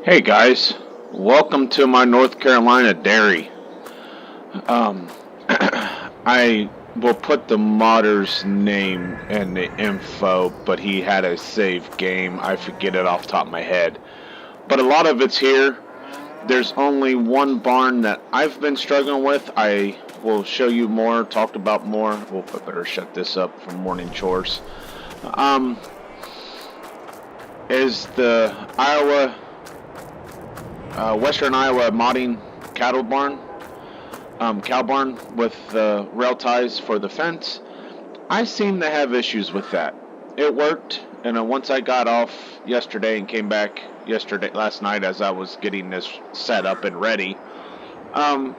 Hey guys, welcome to my North Carolina dairy. Um, I will put the modder's name in the info, but he had a save game. I forget it off the top of my head. But a lot of it's here. There's only one barn that I've been struggling with. I will show you more, talked about more. We'll better shut this up for morning chores. Um, is the Western Iowa modding cattle barn, cow barn with rail ties for the fence. I seem to have issues with that. It worked, and once I got off yesterday and came back last night as I was getting this set up and ready, um,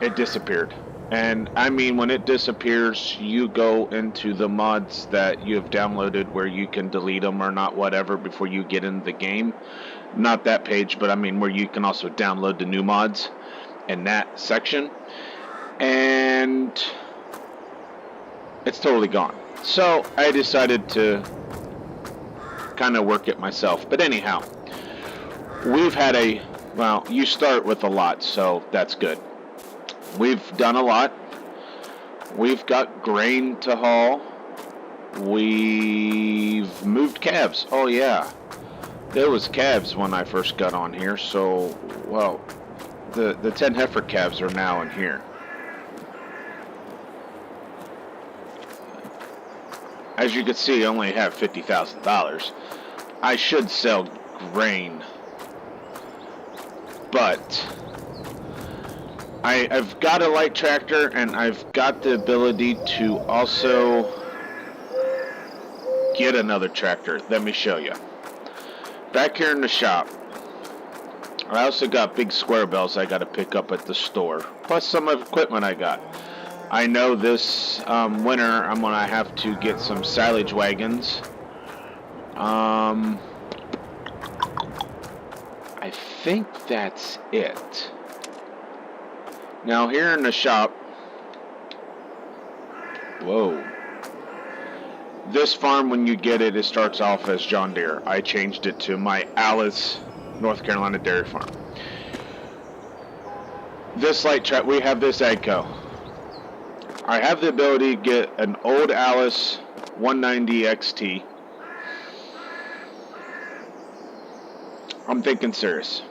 it disappeared. And I mean, when it disappears, you go into the mods that you have downloaded where you can delete them or not, whatever, before you get in the game. Not that page, but I mean where you can also download the new mods in that section. And it's totally gone. So I decided to kind of work it myself. But anyhow, we've had well, you start with a lot, so that's good. We've done a lot. We've got grain to haul. We've moved calves. Oh yeah. There was calves when I first got on here, so, well, the 10 heifer calves are now in here. As you can see, I only have $50,000. I should sell grain, but I've got a light tractor, and I've got the ability to also get another tractor. Let me show you. Back here in the shop, I also got big square bells I got to pick up at the store, plus some equipment I got. I know this winter I'm going to have to get some silage wagons. I think that's it. Now here in the shop, whoa. This farm, when you get it, it starts off as John Deere. I changed it to my Alice, North Carolina dairy farm. This light track, we have this AGCO. I have the ability to get an old Alice 190 XT. I'm thinking serious.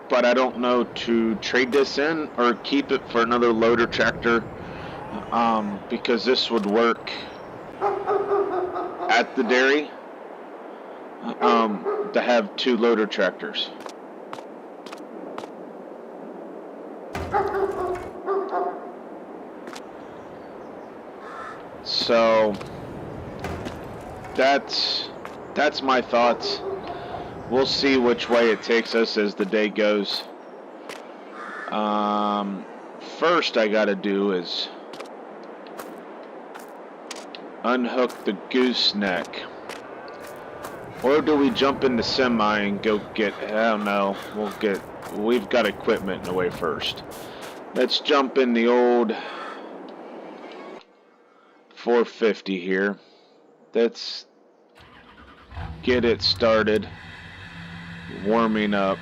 But I don't know to trade this in or keep it for another loader tractor. Because this would work at the dairy to have two loader tractors. So that's my thoughts. We'll see which way it takes us as the day goes. First I gotta do is unhook the gooseneck. Or do we jump in the semi and go get, I don't know, we've got equipment in the way first. Let's jump in the old 450 here. Let's get it started, warming up.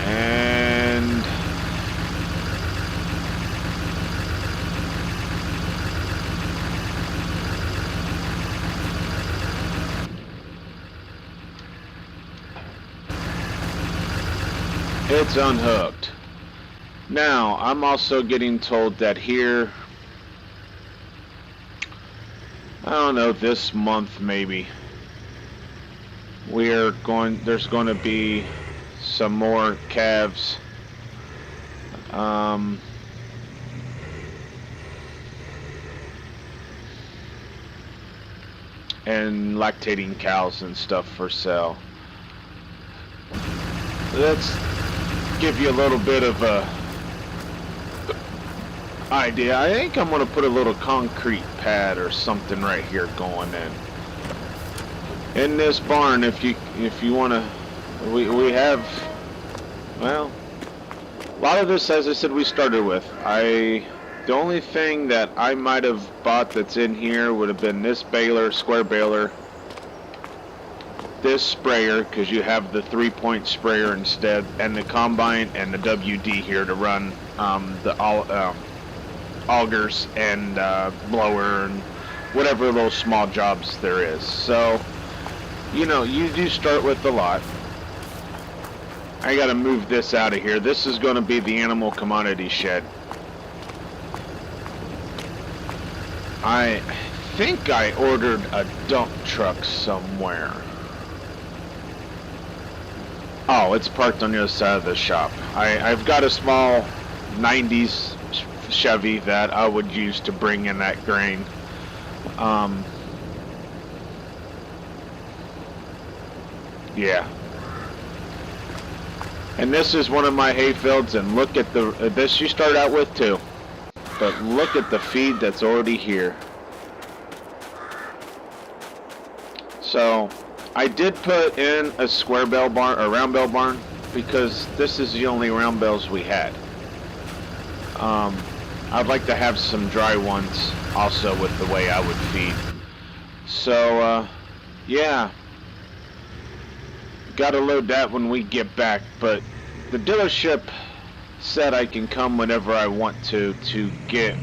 And it's unhooked. Now, I'm also getting told that here, I don't know, this month maybe, there's going to be some more calves. And lactating cows and stuff for sale. Let's give you a little bit of a idea. I think I'm going to put a little concrete pad or something right here going in this barn. If you want to, we have, well, a lot of this, as I said, we started with. I The only thing that I might have bought that's in here would have been this baler, square baler, this sprayer, because you have the 3-point sprayer instead, and the combine and the WD here to run augers and blower and whatever little small jobs there is. So, you know, you do start with a lot. I gotta move this out of here. This is gonna be the animal commodity shed. I think I ordered a dump truck somewhere. Oh, it's parked on the other side of the shop. I've got a small 90s Chevy that I would use to bring in that grain. Yeah. And this is one of my hay fields, and look at this you start out with too. But look at the feed that's already here. So, I did put in a square bale barn, or round bale barn, because this is the only round bales we had. I'd like to have some dry ones also with the way I would feed. So, yeah. Gotta load that when we get back, but the dealership said I can come whenever I want to get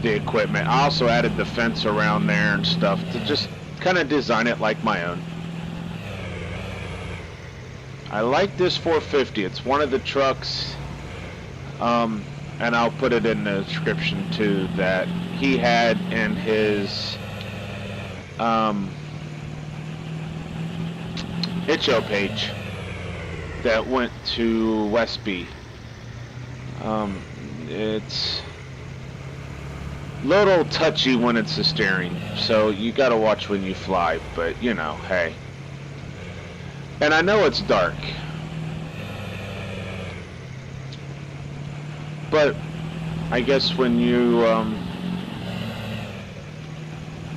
the equipment. I also added the fence around there and stuff to just kind of design it like my own. I like this 450. It's one of the trucks, and I'll put it in the description too, that he had in his Itch.io page that went to Westby. It's a little touchy when it's the steering, so you gotta watch when you fly, but you know, hey. And I know it's dark, but I guess when you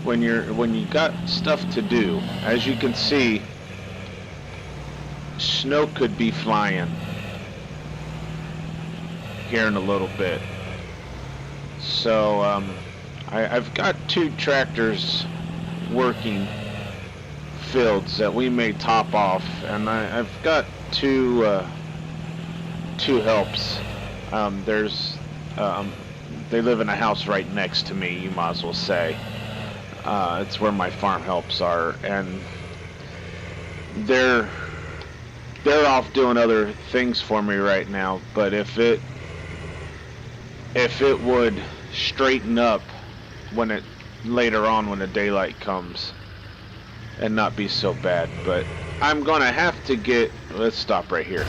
when you got stuff to do, as you can see, snow could be flying here in a little bit. So I've got 2 tractors working fields that we may top off, and I've got two helps. They live in a house right next to me, you might as well say. It's where my farm helps are, and they're off doing other things for me right now. But if it would straighten up when later on when the daylight comes and not be so bad. But I'm gonna have to get, let's stop right here.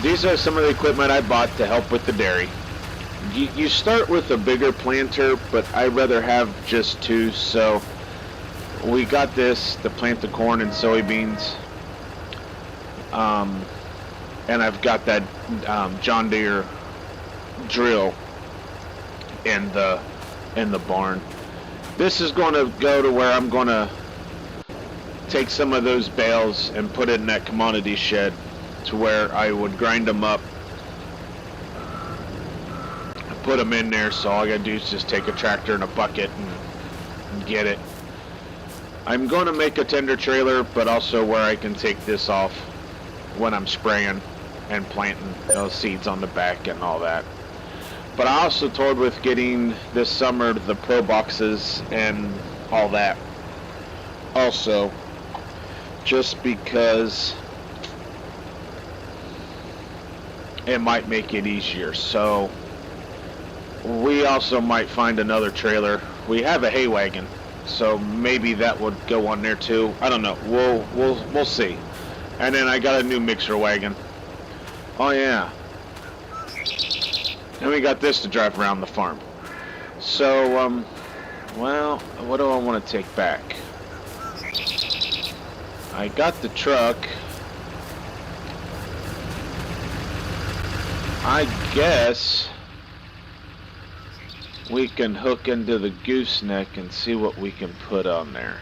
These are some of the equipment I bought to help with the dairy. You start with a bigger planter, but I'd rather have just 2, so we got this to plant the corn and soybeans. And I've got that John Deere drill in the barn. This is going to go to where I'm going to take some of those bales and put it in that commodity shed, to where I would grind them up, put them in there, so all I gotta do is just take a tractor and a bucket and get it. I'm going to make a tender trailer, but also where I can take this off when I'm spraying and planting those seeds on the back and all that. But I also toyed with getting this summer the Pro Boxes and all that also, just because it might make it easier. So we also might find another trailer. We have a hay wagon, so maybe that would go on there too. I don't know. We'll see. And then I got a new mixer wagon. Oh yeah. And we got this to drive around the farm. So well, what do I want to take back? I got the truck. I guess we can hook into the gooseneck and see what we can put on there.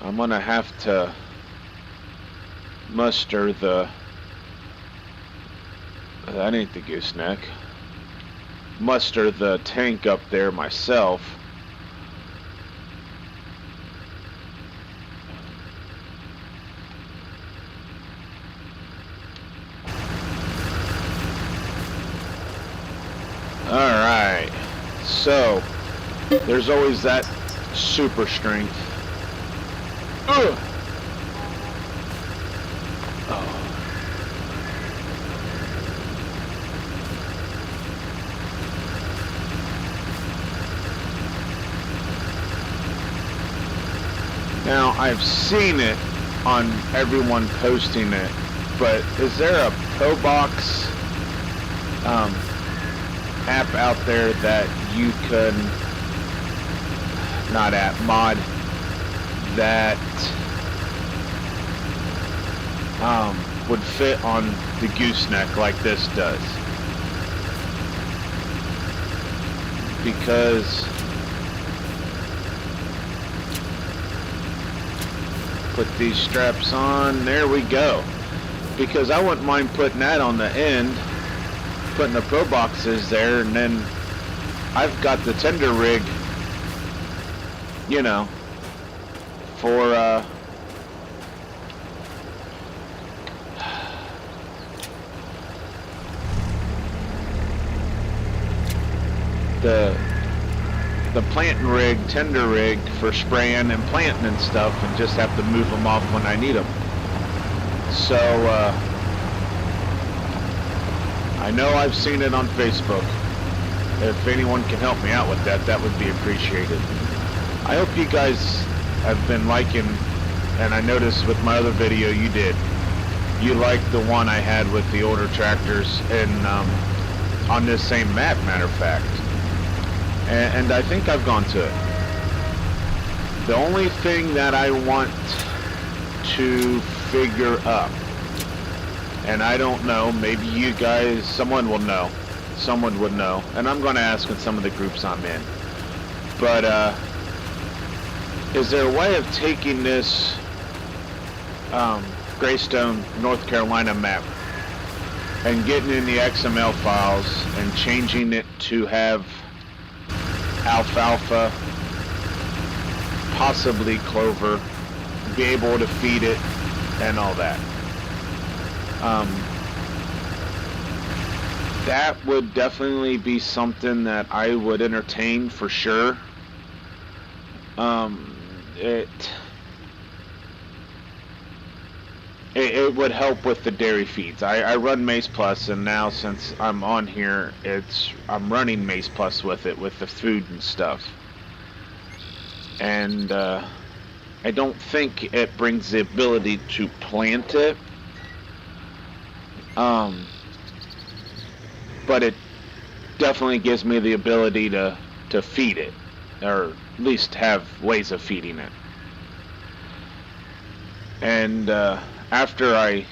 I'm gonna have to muster the That ain't the gooseneck. Muster the tank up there myself. Alright, so there's always that super strength. Ugh. Oh. Now, I've seen it on everyone posting it, but is there a ProBox app out there that you could, not app, mod, that would fit on the gooseneck like this does? Because put these straps on, there we go. Because I wouldn't mind putting that on the end, putting the Pro Boxes there, and then I've got the tender rig, you know, for the planting rig, tender rig for spraying and planting and stuff, and just have to move them off when I need them. So I know I've seen it on Facebook. If anyone can help me out with that, that would be appreciated. I hope you guys have been liking, and I noticed with my other video you did. You liked the one I had with the older tractors and on this same map, matter of fact. And I think I've gone to it. The only thing that I want to figure up, and I don't know, maybe you guys, someone will know, someone would know, and I'm going to ask in some of the groups I'm in, but is there a way of taking this Greystone, North Carolina map and getting in the XML files and changing it to have alfalfa, possibly clover, be able to feed it and all that? That would definitely be something that I would entertain for sure. It would help with the dairy feeds. I run Mace Plus, and now since I'm on here, I'm running Mace Plus with it, with the food and stuff. And I don't think it brings the ability to plant it. But it definitely gives me the ability to feed it, or at least have ways of feeding it. And after I,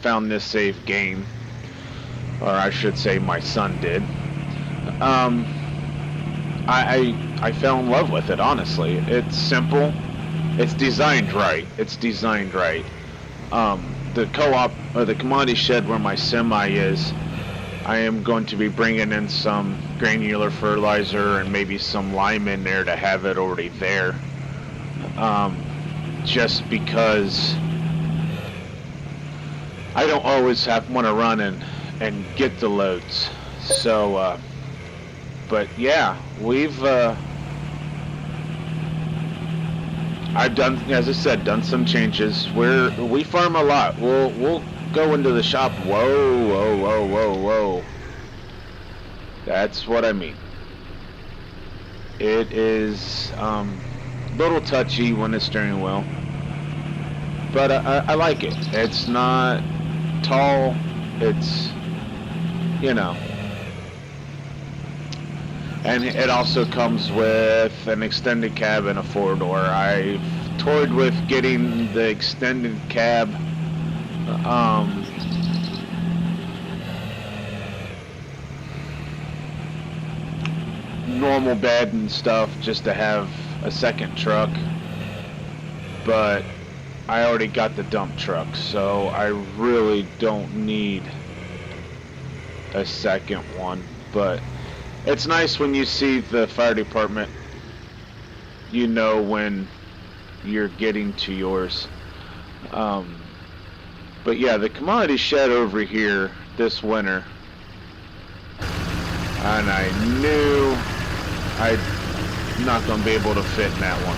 found this save game, or I should say my son did, I fell in love with it, honestly. It's simple. It's designed right. The co-op, or the commodity shed where my semi is, I am going to be bringing in some granular fertilizer and maybe some lime in there to have it already there. Just because I don't always want to run and get the loads. So, but yeah, I've done, as I said, done some changes. We farm a lot. We'll go into the shop. Whoa. That's what I mean. It is a little touchy when it's steering wheel, but I like it. It's not tall. It's, and it also comes with an extended cab and a four-door. I've toyed with getting the extended cab normal bed and stuff just to have a second truck, but I already got the dump truck, so I really don't need a second one, but it's nice when you see the fire department, you know when you're getting to yours. But yeah, the commodity shed over here this winter, and I knew I'm not going to be able to fit in that one.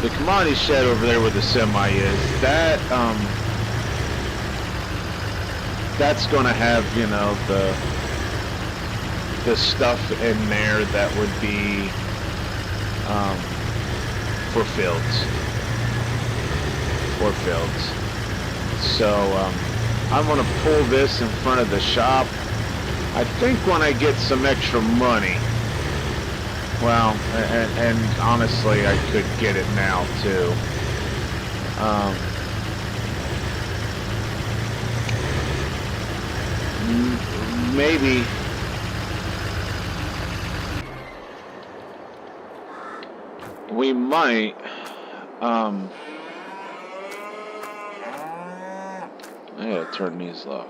The commodity shed over there where the semi is, that's going to have, you know, the stuff in there that would be for fields. So I'm going to pull this in front of the shop. I think when I get some extra money, well, and honestly, I could get it now too. Maybe we might I gotta turn these off.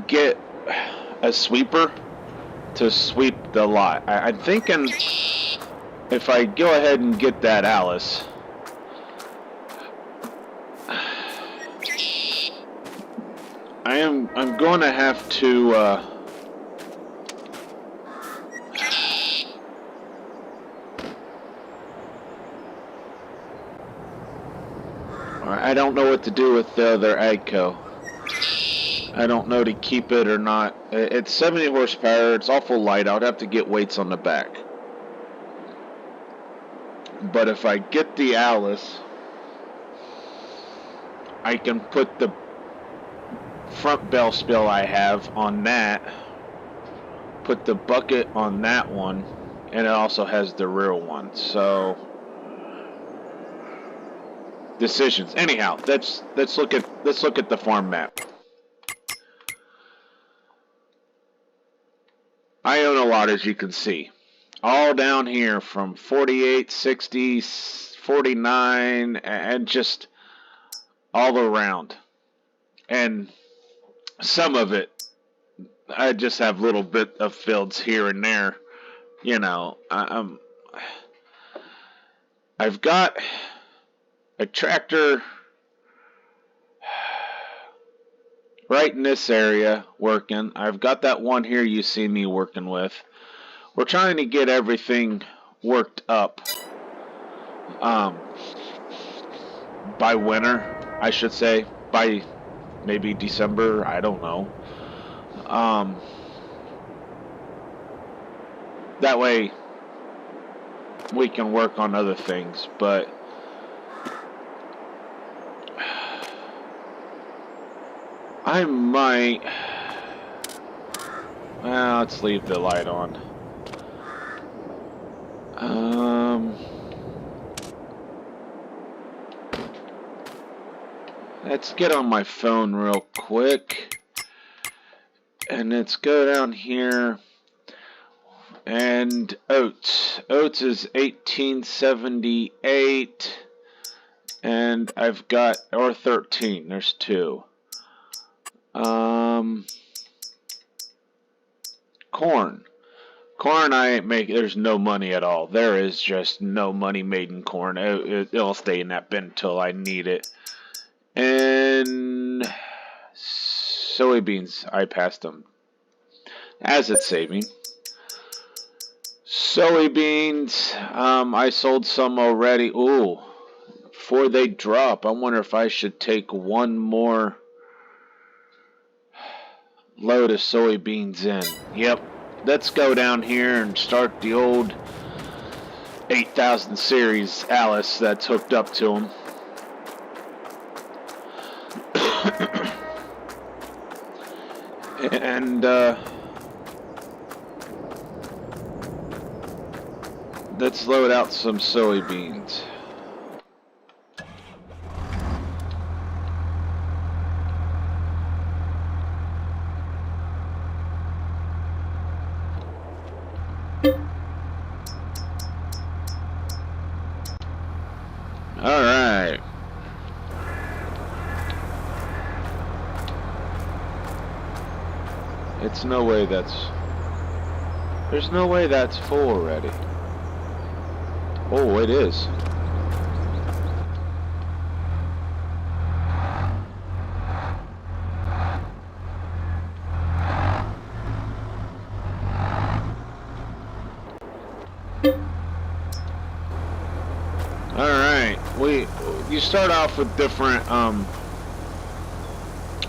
Get a sweeper to sweep the lot. I'm thinking if I go ahead and get that Alice, I'm going to have to I don't know what to do with the other Agco. I don't know to keep it or not. It's 70 horsepower. It's awful light. I would have to get weights on the back. But if I get the Alice, I can put the front bell spill I have on that, put the bucket on that one, and it also has the rear one. So decisions. Anyhow, let's look at the farm map. I own a lot, as you can see, all down here from 48, 60, 49, and just all around. And some of it, I just have little bit of fields here and there. You know, I've got a tractor right in this area working. I've got that one here you see me working with. We're trying to get everything worked up by winter, I should say, by maybe December, I don't know. That way we can work on other things, but I might, well, let's leave the light on. Let's get on my phone real quick, and let's go down here, and Oats is 1878, and I've got, or 13, there's two. Corn I ain't making, there's no money at all. There is just no money made in corn. It'll stay in that bin until I need it. And soybeans, I passed them. As it's saving. Soybeans, I sold some already. Ooh, before they drop, I wonder if I should take one more load of soybeans in. Yep, let's go down here and start the old 8000 series Alice that's hooked up to them. And let's load out some soybeans. Alright. It's no way that's... There's no way that's full already. Oh, it is. Alright, you start off with different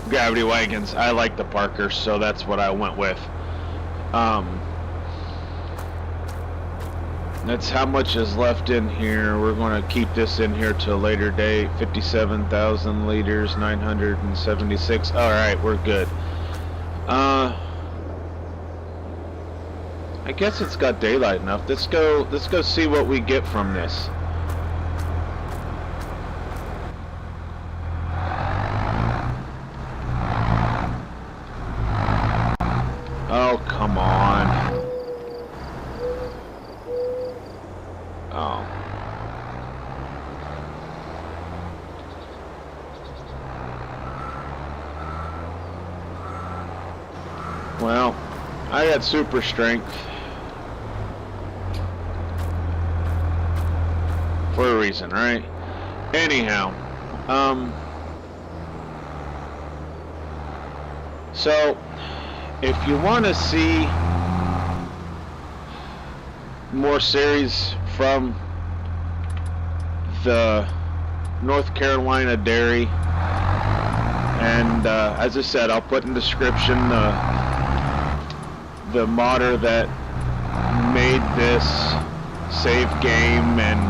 gravity wagons. I like the Parker, so that's what I went with. That's how much is left in here. We're going to keep this in here till a later date. 57,000 liters, 976. Alright, we're good. I guess it's got daylight enough. Let's go see what we get from this. Oh, come on. Oh. Well, I got super strength. For a reason, right? Anyhow, so if you want to see more series from the North Carolina dairy, and as I said, I'll put in the description the modder that made this save game, and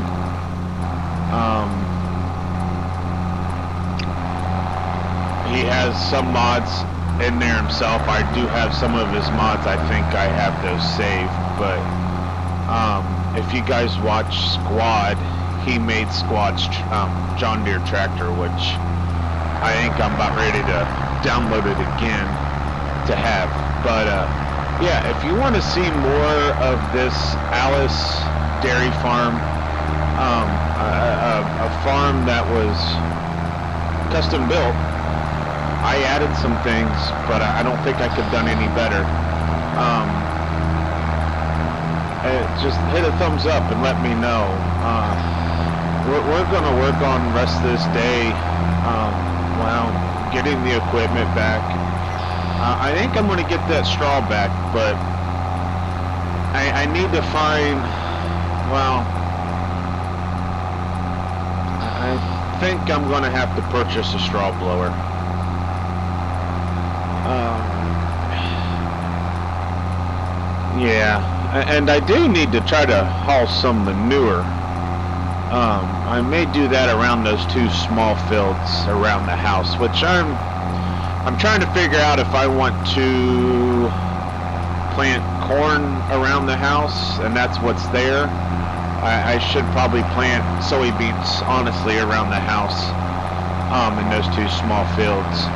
he has some mods in there himself. I do have some of his mods. I think I have those saved, but if you guys watch Squad, he made Squad's John Deere tractor, which I think I'm about ready to download it again to have. But yeah, if you want to see more of this Alice dairy farm, a farm that was custom built, I added some things, but I don't think I could have done any better. Just hit a thumbs up and let me know. We're going to work on the rest of this day, well, getting the equipment back. I think I'm going to get that straw back, but I need to find, well, I think I'm going to have to purchase a straw blower. Yeah, and I do need to try to haul some manure. I may do that around those two small fields around the house, which I'm trying to figure out if I want to plant corn around the house, and that's what's there. I should probably plant soybeans, honestly, around the house, in those two small fields.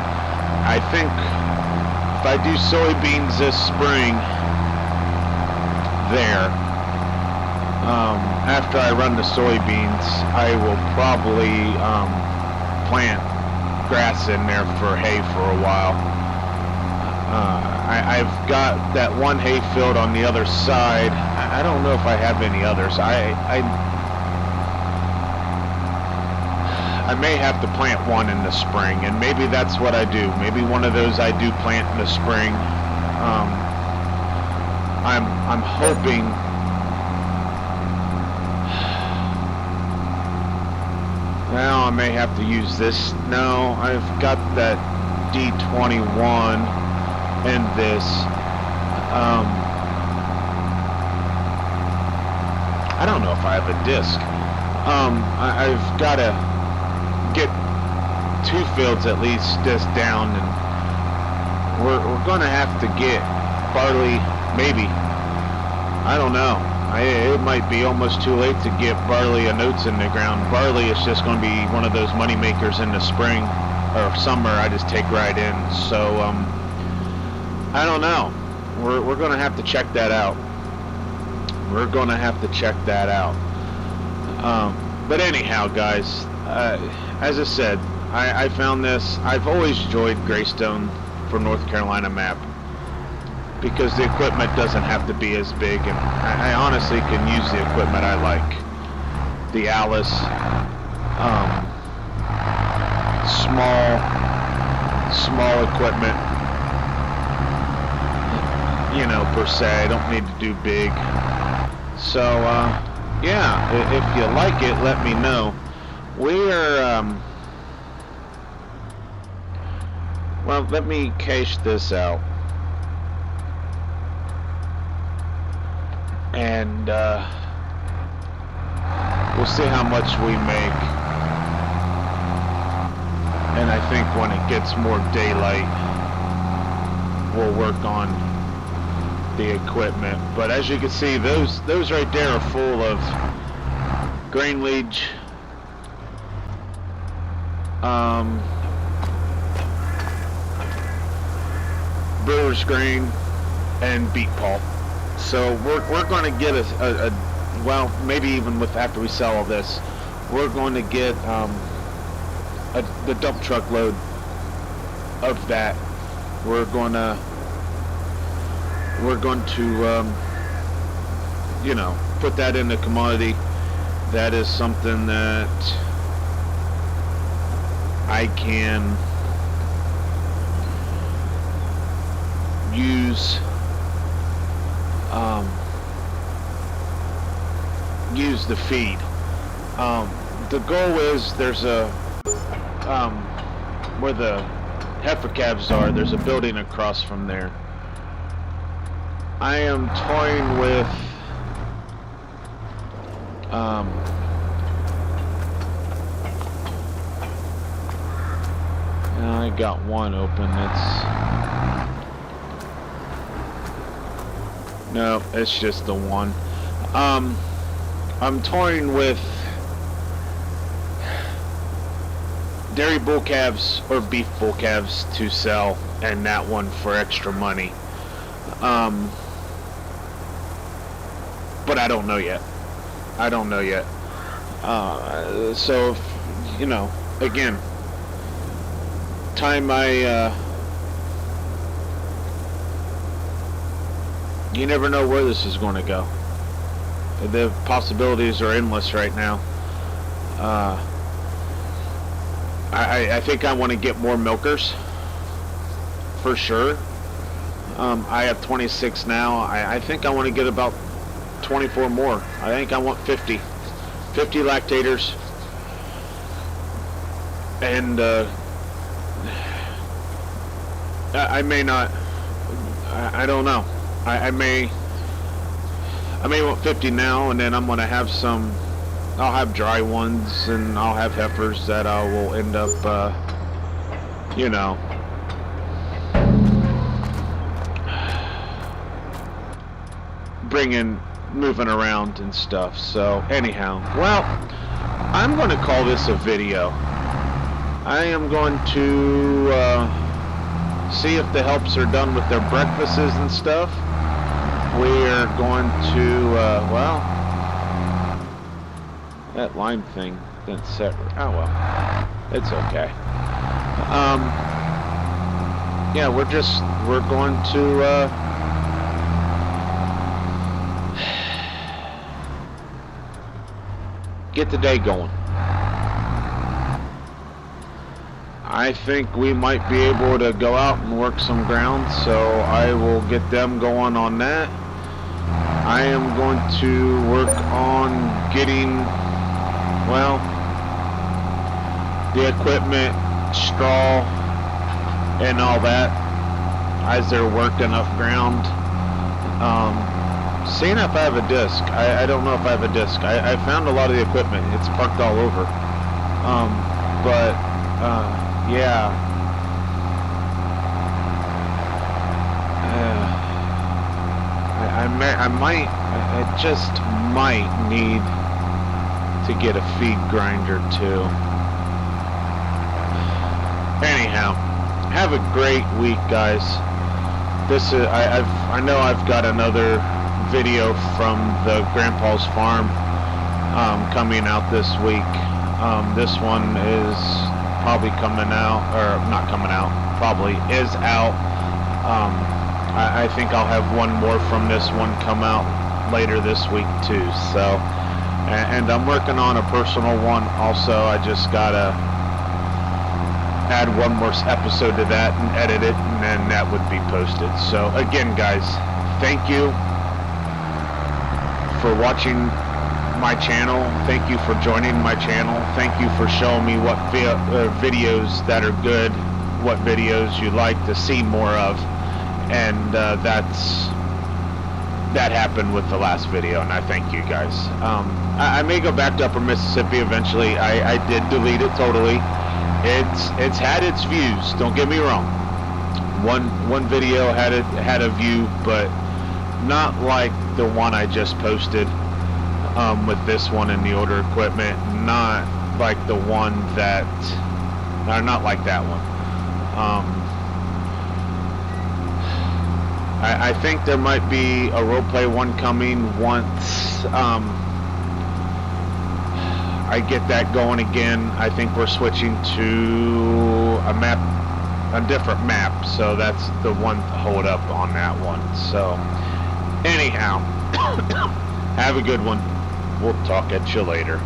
I think if I do soybeans this spring there, after I run the soybeans, I will probably plant grass in there for hay for a while. I've got that one hay field on the other side. I don't know if I have any others. I may have to plant one in the spring, and maybe that's what I do. Maybe one of those I do plant in the spring. I'm hoping. Well, I may have to use this. No, I've got that D21 and this. I don't know if I have a disc. I've got to get two fields at least disc down, and we're going to have to get barley, maybe. I don't know. It might be almost too late to get barley and oats in the ground. Barley is just going to be one of those money makers in the spring or summer. I just take right in. So I don't know. We're going to have to check that out. We're going to have to check that out. But anyhow, guys, as I said, I found this. I've always enjoyed Greystone for North Carolina map. because the equipment doesn't have to be as big, and I honestly can use the equipment I like. The Alice, small equipment, you know, per se. I don't need to do big. So, yeah, if you like it, let me know. We are, well, let me cache this out. And, we'll see how much we make. And I think when it gets more daylight, we'll work on the equipment. But as you can see, those right there are full of grain leach, brewer's grain, and beet pulp. So we're going to get a well, maybe even with after we sell all this, we're going to get the dump truck load of that. We're going to you know, put that in the commodity. That is something that I can use the feed. The goal is there's a where the heifer calves are, there's a building across from there. I am toying with I got one open. No, it's just the one. I'm toying with dairy bull calves or beef bull calves to sell, and that one for extra money. But I don't know yet. So, you know, again, time you never know where this is going to go. The possibilities are endless right now. I think I want to get more milkers, for sure. I have 26 now. I think I want to get about 24 more. I think I want 50 lactators, and I may not. I don't know. I may want 50 now, and then I'm gonna have some. I'll have dry ones, and I'll have heifers that I will end up, you know, moving around and stuff. So anyhow, well, I'm going to call this a video. I am going to see if the helps are done with their breakfasts and stuff. We are going to, well, that line thing didn't set. Oh well, it's okay. Yeah, we're going to get the day going. I think we might be able to go out and work some ground, so I will get them going on that. I am going to work on getting, well, the equipment, straw, and all that as they're worked enough ground. Seeing if I have a disc. I don't know if I have a disc. I found a lot of the equipment. It's parked all over. But yeah. I just might need to get a feed grinder too. Anyhow, have a great week, guys. This is I know I've got another video from the Grandpa's farm coming out this week. This one is probably coming out, or not coming out, probably is out I think I'll have one more from this one come out later this week too. So, and I'm working on a personal one also. I just gotta add one more episode to that and edit it, and then that would be posted. So again, guys, thank you for watching my channel. Thank you for joining my channel. Thank you for showing me what videos that are good, what videos you'd like to see more of. And that happened with the last video, and I thank you guys. I may go back to Upper Mississippi eventually. I did delete it totally. It's had its views, don't get me wrong. One video had a view, but not like the one I just posted with this one and the older equipment. Not like the one that, not like that one. I think there might be a roleplay one coming once I get that going again. I think we're switching to a different map, so that's the one hold up on that one. So anyhow, have a good one. We'll talk at you later.